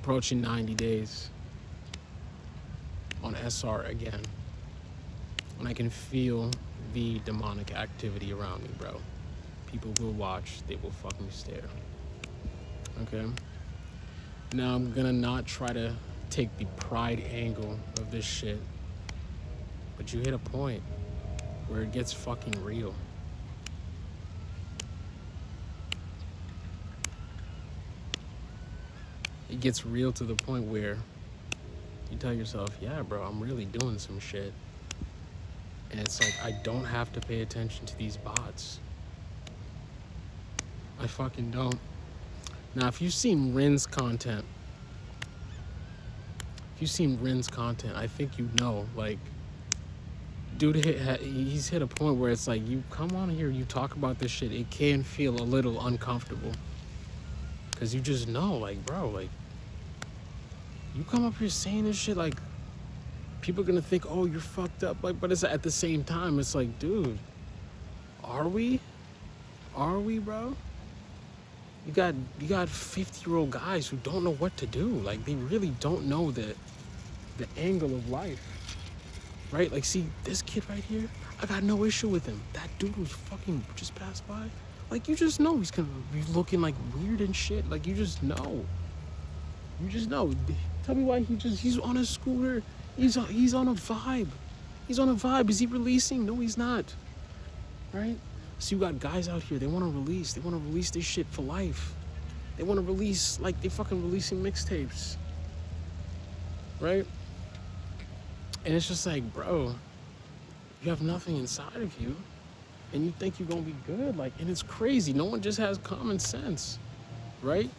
approaching 90 days on SR again. And I can feel the demonic activity around me, bro. People will watch, they will fucking stare. Okay? Now I'm gonna not try to take the pride angle of this shit, but you hit a point where it gets fucking real. It gets real to the point where you tell yourself, yeah, bro, I'm really doing some shit. And it's like, I don't have to pay attention to these bots. I fucking don't. Now, if you've seen Rin's content, I think you know, like, dude, he's hit a point where it's like, you come on here, you talk about this shit, it can feel a little uncomfortable. Because you just know, like, bro, like, you come up here saying this shit, like, people are gonna think, oh, you're fucked up. Like, but it's at the same time, it's like, dude, are we? Are we, bro? You got 50-year-old guys who don't know what to do. Like, they really don't know the angle of life, right? Like, see, this kid right here, I got no issue with him. That dude who's fucking just passed by, like, you just know he's gonna be looking like weird and shit. Like, you just know. You just know. Tell me why he's on a scooter. He's on a vibe. He's on a vibe. Is he releasing? No, he's not. Right? So you got guys out here, they want to release. They want to release this shit for life. They want to release, like, they fucking releasing mixtapes. Right? And it's just like, bro, you have nothing inside of you. And you think you're going to be good. Like, and it's crazy. No one just has common sense. Right?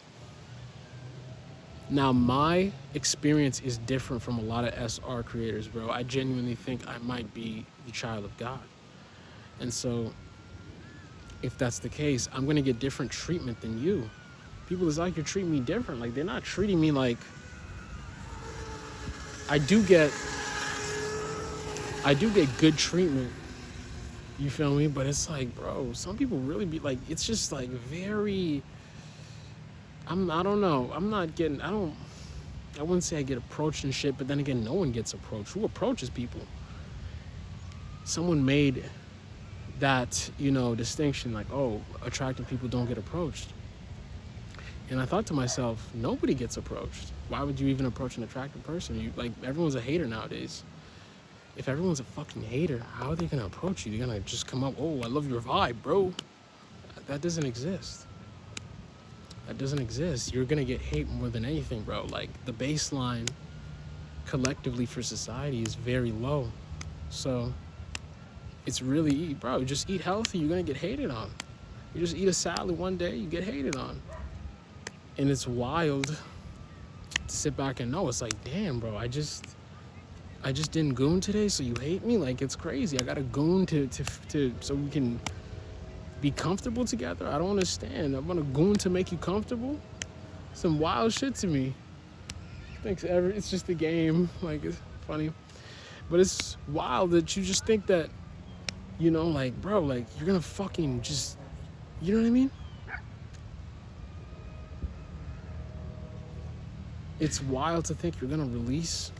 Now, my experience is different from a lot of SR creators, bro. I genuinely think I might be the child of God. And so, if that's the case, I'm going to get different treatment than you. People is out here treating me different. Like, they're not treating me like... I do get good treatment. You feel me? But it's like, bro, some people really be like... It's just, like, very... I don't know. I wouldn't say I get approached and shit, but then again, no one gets approached. Who approaches people? Someone made that, distinction, like, oh, attractive people don't get approached. And I thought to myself, nobody gets approached. Why would you even approach an attractive person? Everyone's a hater nowadays. If everyone's a fucking hater, how are they gonna approach you? They're gonna just come up, oh, I love your vibe, bro. That doesn't exist. That doesn't exist. You're gonna get hate more than anything, bro. Like, the baseline collectively for society is very low. So it's really, bro, just eat healthy, you're gonna get hated on. You just eat a salad one day, you get hated on. And it's wild to sit back and know. It's like, damn, bro, I just didn't goon today, so you hate me? Like, it's crazy. I gotta goon to so we can be comfortable together? I don't understand. I'm gonna goon to make you comfortable? Some wild shit to me. It's just a game. Like, it's funny. But it's wild that you just think that, like, bro, like, you're gonna fucking just, you know what I mean? It's wild to think you're gonna release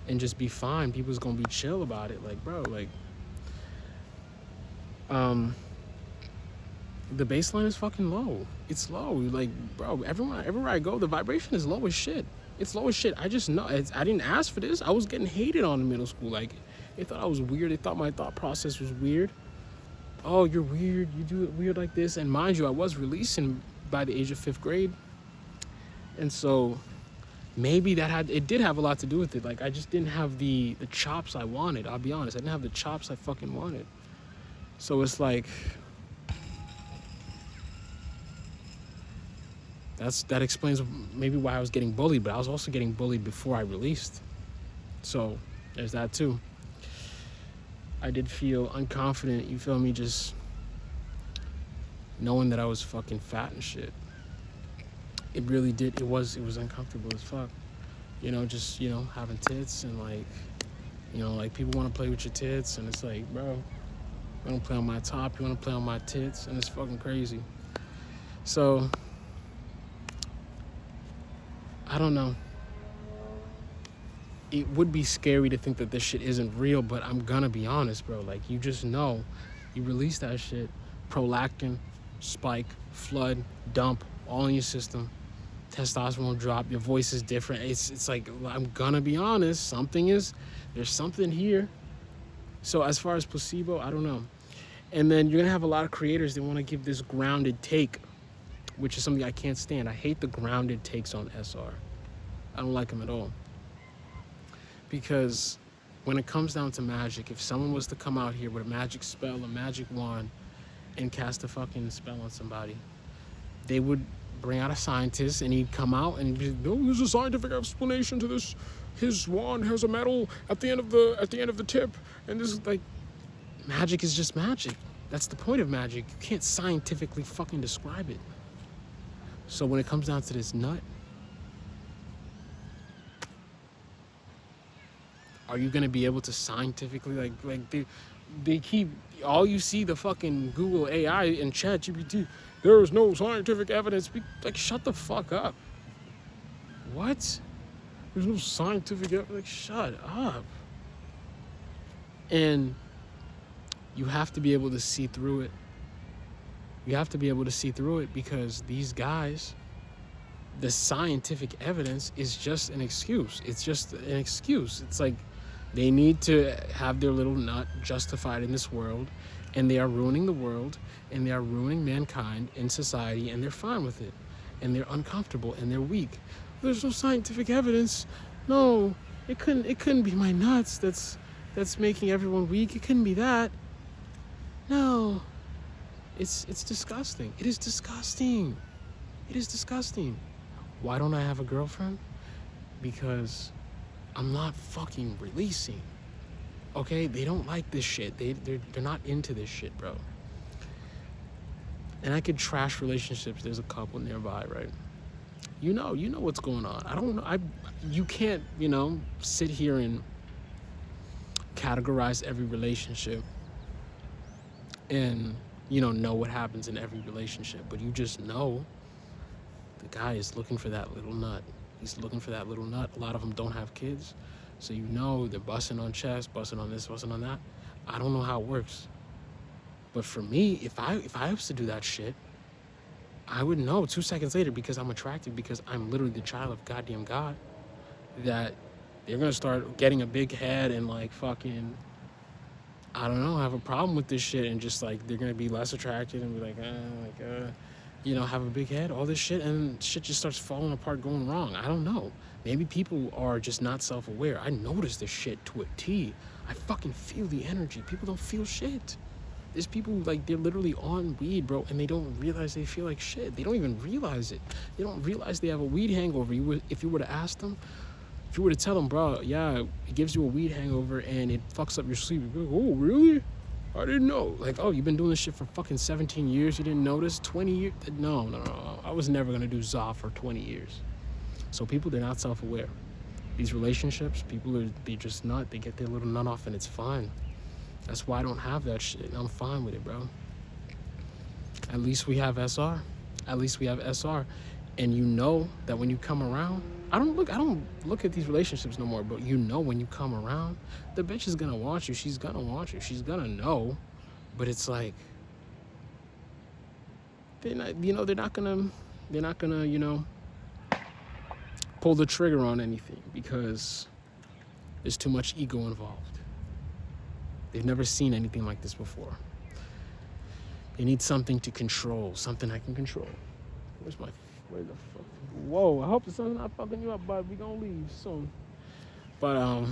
and just be fine. People's gonna be chill about it. Like, bro, like, the baseline is fucking low. It's low. Like, bro, everywhere I go, the vibration is low as shit. It's low as shit. I just know. I didn't ask for this. I was getting hated on in middle school. Like, they thought I was weird. They thought my thought process was weird. Oh, you're weird. You do it weird like this. And mind you, I was releasing by the age of 5th grade. And so maybe it did have a lot to do with it. Like, I just didn't have the chops I wanted. I'll be honest. I didn't have the chops I fucking wanted. So it's like... That explains maybe why I was getting bullied, but I was also getting bullied before I released. So there's that too. I did feel unconfident, you feel me, just knowing that I was fucking fat and shit. It really did, it was uncomfortable as fuck. Just, having tits and like people want to play with your tits and it's like, bro, you want to play on my top, you want to play on my tits, and it's fucking crazy. So... I don't know. It would be scary to think that this shit isn't real, but I'm gonna be honest, bro. Like, you just know, you release that shit, prolactin, spike, flood, dump, all in your system. Testosterone drop, your voice is different. It's like, I'm gonna be honest, there's something here. So as far as placebo, I don't know. And then you're gonna have a lot of creators that want to give this grounded take, which is something I can't stand. I hate the grounded takes on SR. I don't like them at all. Because when it comes down to magic, if someone was to come out here with a magic spell, a magic wand, and cast a fucking spell on somebody, they would bring out a scientist, and he'd come out and be, no, there's a scientific explanation to this. His wand has a metal at the end of the tip, and this is like, magic is just magic. That's the point of magic. You can't scientifically fucking describe it. So when it comes down to this nut, are you gonna be able to scientifically like they keep, all you see the fucking Google AI and ChatGPT, there is no scientific evidence. Like, shut the fuck up. What? There's no scientific evidence. Like, shut up. And you have to be able to see through it. You have to be able to see through it, because these guys, the scientific evidence is just an excuse. It's just an excuse. It's like they need to have their little nut justified in this world, and they are ruining the world, and they are ruining mankind in society, and they're fine with it, and they're uncomfortable, and they're weak. There's no scientific evidence. No, it couldn't be my nuts that's making everyone weak. It couldn't be that. No. It's disgusting. It is disgusting. It is disgusting. Why don't I have a girlfriend? Because I'm not fucking releasing. Okay? They don't like this shit. They're not into this shit, bro. And I could trash relationships. There's a couple nearby, right? You know what's going on. I don't know. You can't, sit here and categorize every relationship and, know what happens in every relationship. But you just know the guy is looking for that little nut. He's looking for that little nut. A lot of them don't have kids. So they're busting on chest, busting on this, busting on that. I don't know how it works. But for me, if I was to do that shit, I would know 2 seconds later, because I'm attracted, because I'm literally the child of goddamn God, that they're going to start getting a big head and like fucking, I don't know, have a problem with this shit, and just like they're going to be less attracted and be like, have a big head, all this shit, and shit just starts falling apart, going wrong. I don't know. Maybe people are just not self-aware. I notice this shit to a T. I fucking feel the energy. People don't feel shit. There's people, like, they're literally on weed, bro, and they don't realize they feel like shit. They don't even realize it. They don't realize they have a weed hangover. If you were to ask them, if you were to tell them, bro, yeah, it gives you a weed hangover and it fucks up your sleep, you'd be like, oh, really? I didn't know. Like, oh, you've been doing this shit for fucking 17 years, you didn't notice? 20 years? No. I was never gonna do ZA for 20 years. So people, they're not self-aware. These relationships, they're just not. They get their little nut off and it's fine. That's why I don't have that shit. I'm fine with it, bro. At least we have SR. At least we have SR. And you know that when you come around, I don't look at these relationships no more, but when you come around, the bitch is gonna want you. She's gonna want you. She's gonna know. But it's like, they're not gonna pull the trigger on anything, because there's too much ego involved. They've never seen anything like this before. They need something to control, something I can control. Where the fuck? Whoa, I hope the sun's not fucking you up, bud. We gonna leave soon. But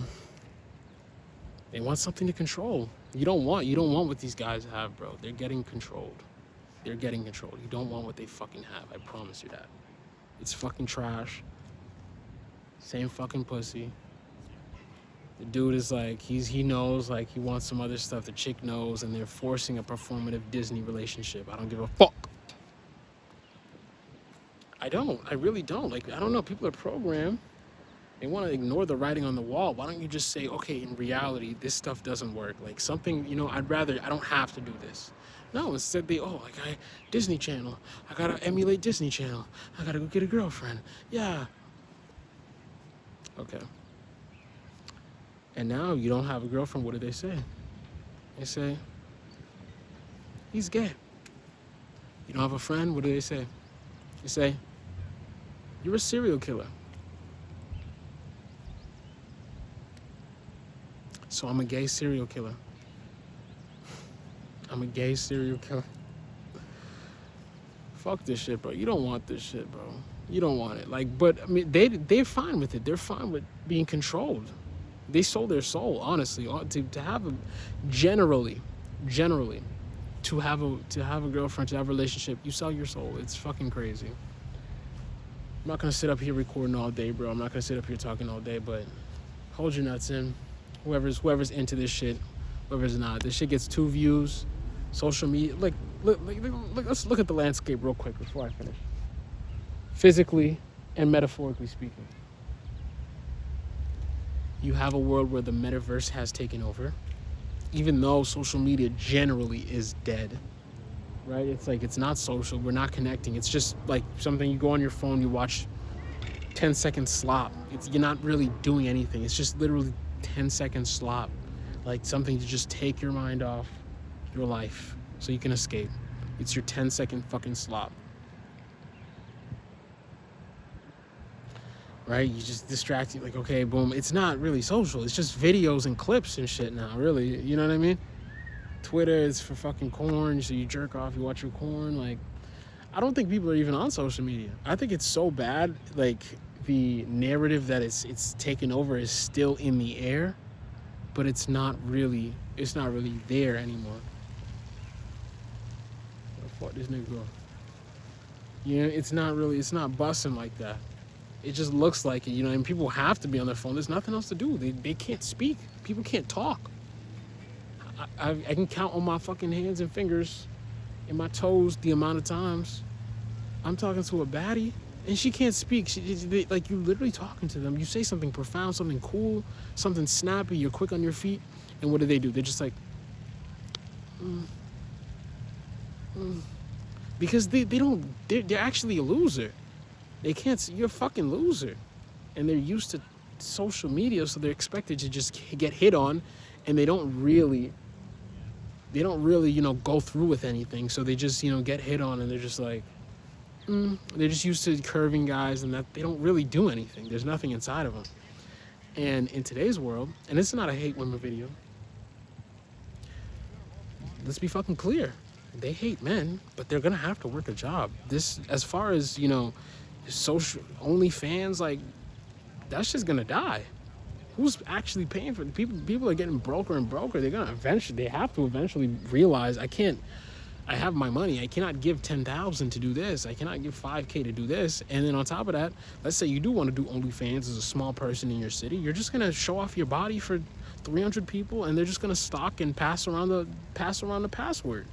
they want something to control. You don't want what these guys have, bro. They're getting controlled. You don't want what they fucking have. I promise you that. It's fucking trash. Same fucking pussy. The dude is like, he knows, like, he wants some other stuff. The chick knows, and they're forcing a performative Disney relationship. I don't give a fuck. I really don't. Like, I don't know. People are programmed. They want to ignore the writing on the wall. Why don't you just say, okay, in reality, this stuff doesn't work. Like, something, I don't have to do this. No, instead Disney Channel. I gotta emulate Disney Channel. I gotta go get a girlfriend. Yeah. Okay. And now you don't have a girlfriend. What do they say? They say, he's gay. You don't have a friend. What do they say? They say, you're a serial killer. So I'm a gay serial killer. I'm a gay serial killer. Fuck this shit, bro. You don't want this shit, bro. You don't want it. Like, but I mean, they're fine with it. They're fine with being controlled. They sold their soul, honestly, to have a generally, to have a girlfriend, to have a relationship. You sell your soul. It's fucking crazy. I'm not gonna sit up here recording all day, bro. I'm not gonna sit up here talking all day, but hold your nuts in. Whoever's into this shit, whoever's not. This shit gets 2 views. Social media, look, let's look at the landscape real quick before I finish. Physically and metaphorically speaking. You have a world where the metaverse has taken over, even though social media generally is dead, right? It's like, it's not social. We're not connecting. It's just like something you go on your phone, you watch 10-second slop. You're not really doing anything. It's just literally 10-second slop, like something to just take your mind off your life so you can escape. It's your 10-second fucking slop. Right? You just distract you, like, okay, boom. It's not really social. It's just videos and clips and shit now, really. You know what I mean? Twitter is for fucking corn, so you jerk off, you watch your corn. Like, I don't think people are even on social media. I think it's so bad, like, the narrative that it's taken over is still in the air, but it's not really there anymore. Where the fuck this nigga go? Yeah, it's not busting like that. It just looks like it, you know, and people have to be on their phone. There's nothing else to do. They can't speak. People can't talk. I can count on my fucking hands and fingers and my toes the amount of times I'm talking to a baddie and she can't speak. Like, you're literally talking to them. You say something profound, something cool, something snappy, you're quick on your feet, and what do? They're just like, because they're actually a loser. They can't see, you're a fucking loser. And they're used to social media, so they're expected to just get hit on, and they don't really, you know, go through with anything. So they just, you know, get hit on, and they're just like, they're just used to curving guys, and that they don't really do anything. There's nothing inside of them. And in today's world, and it's not a hate women video, let's be fucking clear. They hate men, but they're gonna have to work a job. This, as far as, you know, social OnlyFans, like, that's just gonna die. Who's actually paying for it? People are getting broker and broker. They have to eventually realize, I have my money. I cannot give 10,000 to do this. I cannot give 5K to do this. And then on top of that, let's say you do want to do OnlyFans as a small person in your city. You're just gonna show off your body for 300 people, and they're just gonna stalk and pass around the password.